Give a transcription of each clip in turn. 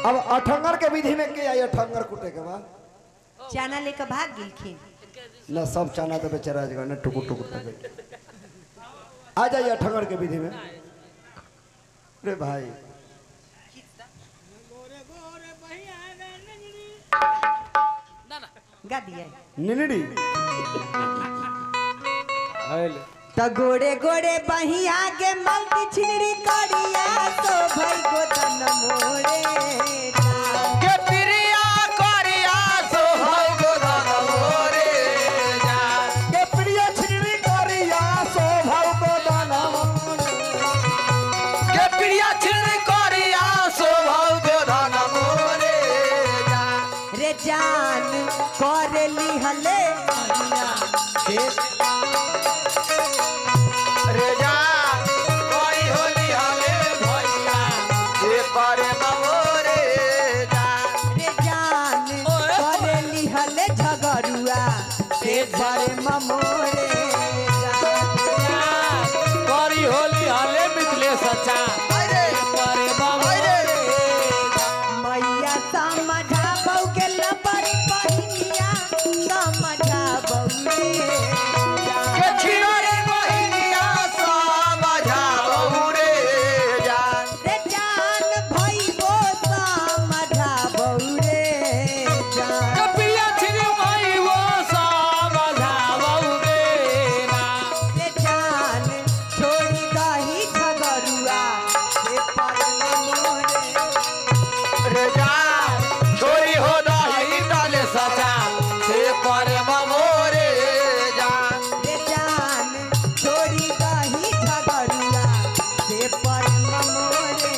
अब अठंगर के विधि में के आई अठंगर कुटे के बाद चना लेकर भाग गिलखिन ना सब चना तो बेचारा जगह ना टुकुर टुकुर तक आ जाइए अठंगर के विधि में। अरे भाई गा दिया निनड़ी त गोड़े गोड़े बहिया के मल्टी छिनरी करिया तो भाई गोदन मोरे के प्रिया करिया सो भाई गोदन मोरे जा के प्रिय छिनरी करिया सो भाव गोदन के प्रिया छिनरी करिया सो भाई गोदन मोरे जा रे जान कर ली हले रे जा कोई होली हले भैया ये करे मोरे जा रे जान कर ली हले झगड़ुआ से भरे ममोरे करी होली हले मिथले सच्चा अरे करे मोरे मैया समझा बहू के लपरी बहिनिया समझा बहू के छिनरी बहिनिया समझाऊ रे जान रे जान भाई वो समझा बहू रे जान के प्रिया छिनरी भाई वो समझाऊ रे ना रे जान छोड़ी दही झगड़ुआ से पर मोरे रे जान छोरी हो दही डाले सचा से करे मोरे जान रे जान छोड़ी दही झगड़ुआ से पर मोरे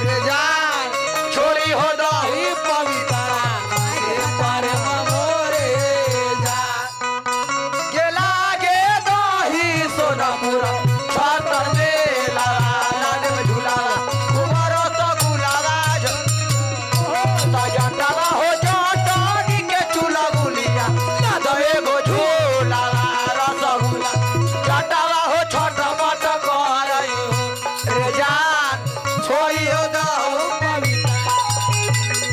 रे जान छोरी हो दही पवित्रा से करे मोरे जान के लागे दही सोनापुरा छतर मेला लाड में झूलावा कुमारो तो गुलावा जटावा हो जटानी के चूल्हा गुलिया ना दो एगो झूलावा रसगुल्ला जटावा हो छोटा मट करई रे जान छोई हो दहु पवित्रा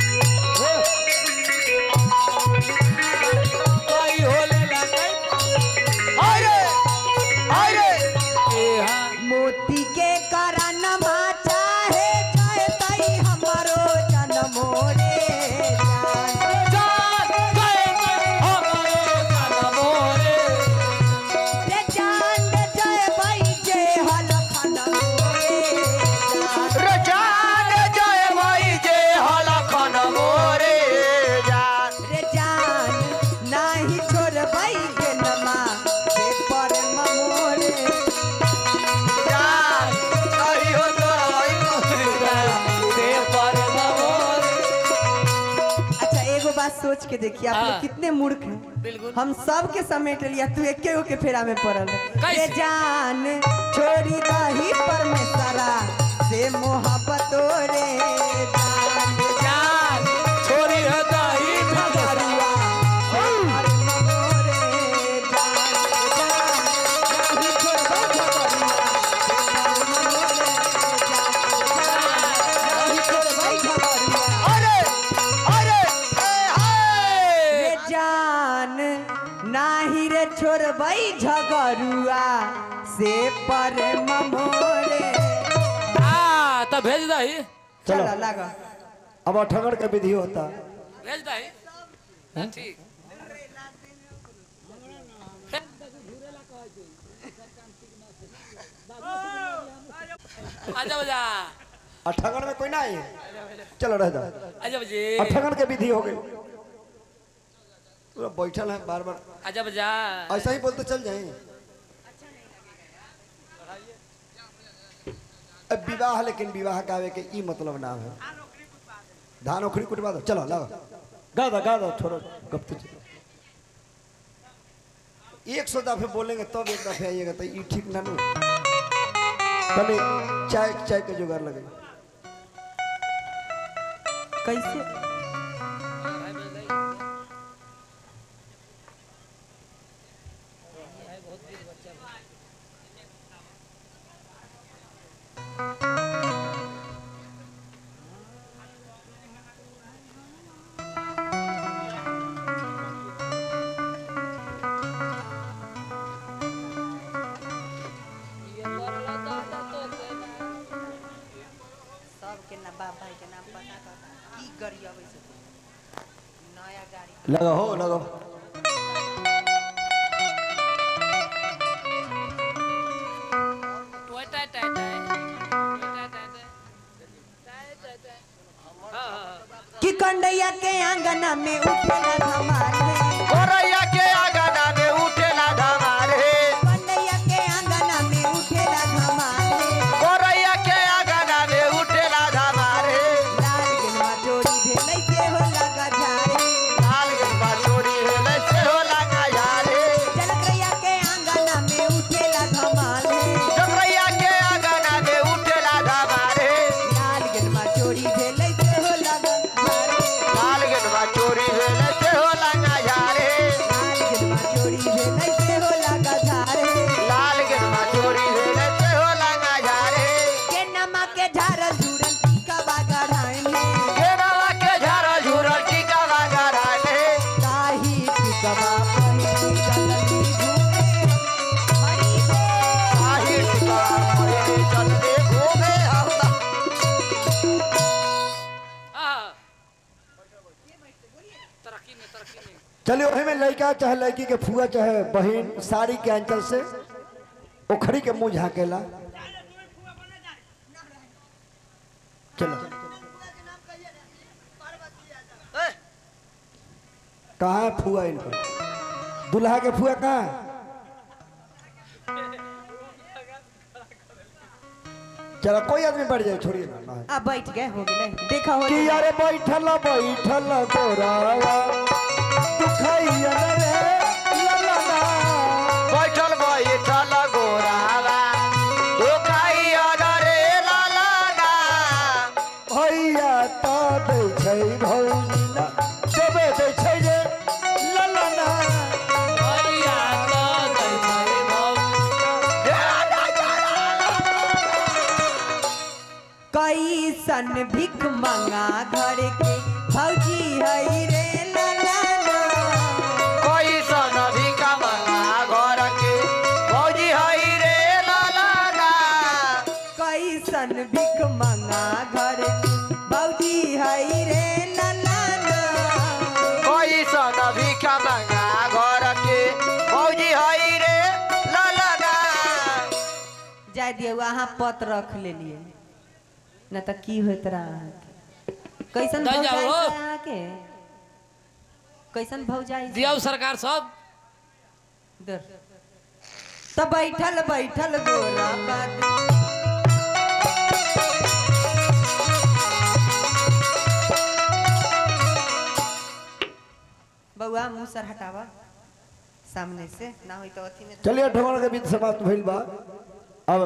कोई होले लगई अरे मोती के करनमा चाहे चाहे तई हमारो जन्म रे जान गए हमारे कदमों रे जान रे जय भाई जय हलखन रे रे जान जय भाई जय हलखन मोरे जान रे जान नाही छोड़ भाई के नमा से पर मोरे जान कही हो गई से पर मोरे अच्छा एगो बात सोच के देखिए आप लोग हाँ। कितने मूर्ख हैं बिल्कुल हम सब के समेट लिया तू एके गो के फेरा में पड़ल कैसे? रे जान छोड़ी दही परमेश्वरा से मोहब्बत रे जान जान छोरी हो दही झगड़ुआ से पर मोरे जान नहीं छोड़बो झगड़ुआ से पर मोरे जान नहीं छोड़बो झगड़ुआ अरे अरे रे जान नाही रे छोड़बई झगड़ुआ से पर ममोरे तो भेज दही चलो लगा अब अठंगर के विधि होता भेज दही ठीक आजा बजा अठंगर में कोई ना आई चलो रह जा आजा बजे अठंगर के विधि हो गई पूरा बैठल है बार बार आजा बजा ऐसा ही बोलते चल जाए। अब विवाह लेकिन विवाह का आवे के ई मतलब ना है धान ओखरी कुटवा दो चलो लाओ गा दो थोड़ा गप तो 100 दफे बोलेंगे तब एक दफे आइएगा तो ये ठीक ना नु पहले चाय के जुगाड़ लगे कैसे सबके ना बाप भाई के नाम पता कर की गरियावे से नया गाड़ी लगा हो लगा कि कंडैया के आंगना में उठेला धमाल है गोरैया के आंगना में उठेला धमाल है कंडैया के आंगना में उठेला धमाल है गोरैया के आंगना में उठेला धमाल है लाल गिलवा जोड़ी भेलै से हो लगा झारे लाल गंगा चोरी हेले से हो लगा यारे जनकैया के आंगना में उठेला धमाल है गोरैया के आंगना में उठेला धमाल है लाल गिलवा जोड़ी भेलै से हो लगा झारे लाल गंगा चोरी हेले से हो लगा यारे लाल गिलवा जोड़ी भेलै से हो लगा झारे लाल गंगा चोरी हेले से हो लगा यारे के नमा के झारल जुड़ल टीका बागा ढाइन है केरवा के झारा झूरल टीका लगा राने काही टिकवा पहिली चलनी घूमे हरी बे आही टीका मोरे चलते घूमे हमरा चलिए वही में लड़का चाहे लड़की के फुआ चाहे बहन साड़ी के अंचल से ओखरी के मुंह झाकेला चलो कहाँ है फुआ इनका दुल्हा के फुआ कहाँ है चलो कोई आदमी बढ़ जाए छोड़िए ना अब बैठ गए हो गए देखा हो कि यारे बैठल बैठल गोरावा दुखैया रे ललना बैठल बैठल गोरावा दुखाई अदरे लालाना भैया तो दै छै भौजी ना देबे दै छै जे ललना कैसन भिख मंगा घर के भौजी हई रे ललाना कोई सन भी कमंगा घर के भौजी हई रे लालाना कैसन भिख मंगा घर के भौजी हई रे ललाना कोई सन भी कमंगा घर के भौजी हई रे लालाना जाय दियो वहाँ पत रख लेलिए न त की होत रहा कैसन दै भौजाई जाओ। से अहाँ के कैसन भौजाई से? दिया सरकार सब दर तो बैठल बैठल गोरा बात बउआ मुंह सर हटावा सामने से ना होई तो अथी में चलिए ठगन के बीच समाप्त भइल बा अब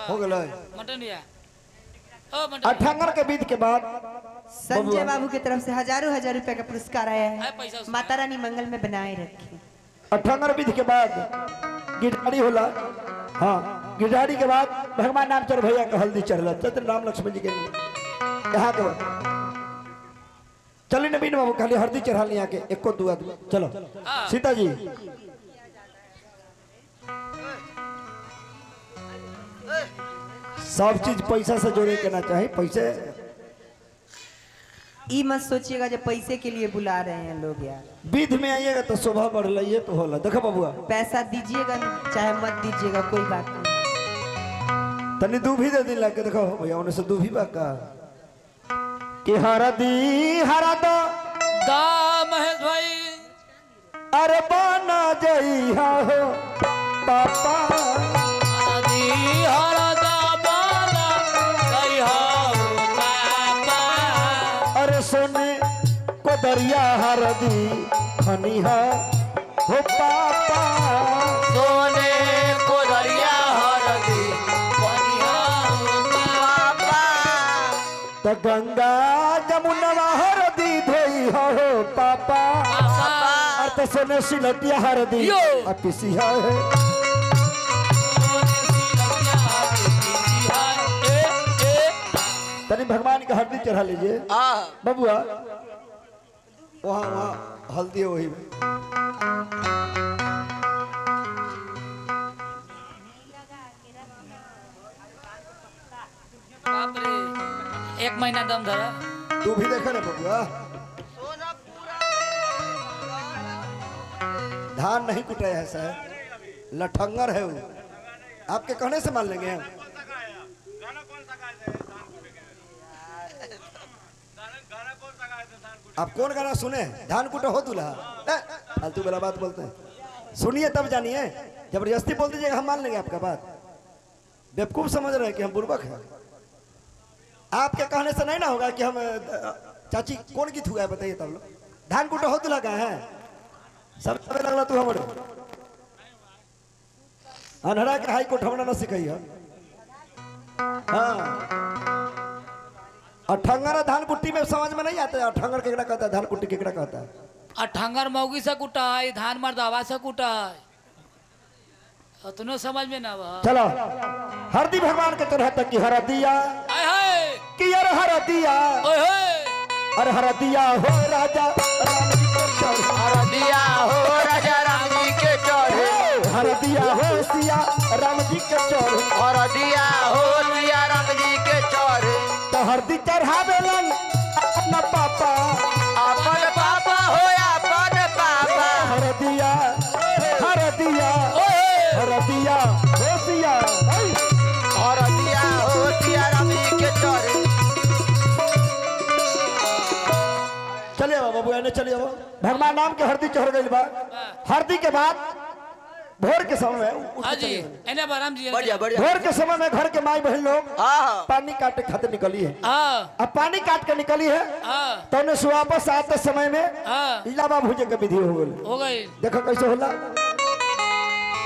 हो गेलै मटन या ओ मटन अठांगर के बीच के बाद संजय बाबू की तरफ से हजारों हजार रुपए का पुरस्कार आया आए है पैसा उसमें। माता रानी मंगल में बनाए रखे अठांगर बीच के बाद गिटारी होला हाँ गिटारी के बाद भगवान नामचर भैया के हल्दी चढ़ल चैत्र राम लक्ष्मण जी के यहाँ के चलिए नवीन बाबू खाली हल्दी चढ़ा यहाँ के एको दू आदमी चलो सीता जी सब चीज पैसा से जोड़े के ना चाहे पैसे ई मत सोचिएगा जब पैसे के लिए बुला रहे हैं लोग यार विध में आइएगा तो शोभा बढ़ रही है तो होला देखो बबुआ पैसा दीजिएगा चाहे मत दीजिएगा कोई बात नहीं तनी दूभी दे दिन लाके देखो भैया उन्हें से दूभी बा का कि हरा दो दा महेश भाई अरे बना जइहा हो पापा आदि हर दा बाला कई हो पापा अरे सोने को दरिया हरदी खनिहा हो पापा सोने को दरिया हरदी बनिया पापा तो गंगा जमुनवा हरदी धोई हो पापा और तो सोने सिलटिया हरदी यो। अपिसिया है तनी भगवान के हल्दी चढ़ा लीजिए आ बबुआ वहाँ वहाँ हल्दी है वही में बाप रे 1 महीना दम धरा तू भी देखा ना बबुआ धान नहीं कुटाया है सर लठंगर है वो आपके कहने से मान लेंगे हम आप कौन गाना सुने धान कुटा हो दूल्हा फालतू वाला बात बोलते हैं सुनिए तब जानिए जबरदस्ती बोल दीजिएगा हम मान लेंगे आपका बात बेवकूफ समझ रहे हैं कि हम बुर्बक हैं आपके कहने से नहीं ना होगा कि हम चाची कौन गीत हुआ है बताइए तब लोग धान कुटा हो दूल्हा कहाँ है सब लगला तू हमारे अनहरा के हाई कोर्ट हमरा न सिखाई है हाँ अठंगर धान कुट्टी में समझ में नहीं आता है अठंगर केकड़ा कहता है धान कुट्टी केकड़ा कहता है अठंगर मौगी से कुटाई धान मर्दावा से कुटाई उतनो समझ में ना बा चलो हरदी भगवान के तरह तक की हरदिया आय हाय कि यार हरदिया ओए होए अरे हरदिया हो राजा राम जी के चढ़े हरदिया हो राजा राम जी के चढ़े हरदिया हो सिया राम जी के चढ़े हरदिया हो सिया राम जी के चढ़े तो हरदी चढ़ावेलन अपना पापा अपन पापा हो अपन पापा हरदिया हरदिया ओए हरदिया हो सिया हरदिया हो सिया राम जी के चढ़े चलिए बाबू एने चलिए भगवान नाम के हरदी चढ़ गई बा हरदी के बाद भोर के समय में हाँ जी एने बाराम जी बढ़िया बढ़िया भोर के समय में घर के माई बहन लोग हाँ पानी काटे खाते निकली है हाँ अब पानी काट के निकली है हाँ तो उन्हें वापस आते समय में हाँ लावा भूजे के विधि हो गई हो गई देखो कैसे होला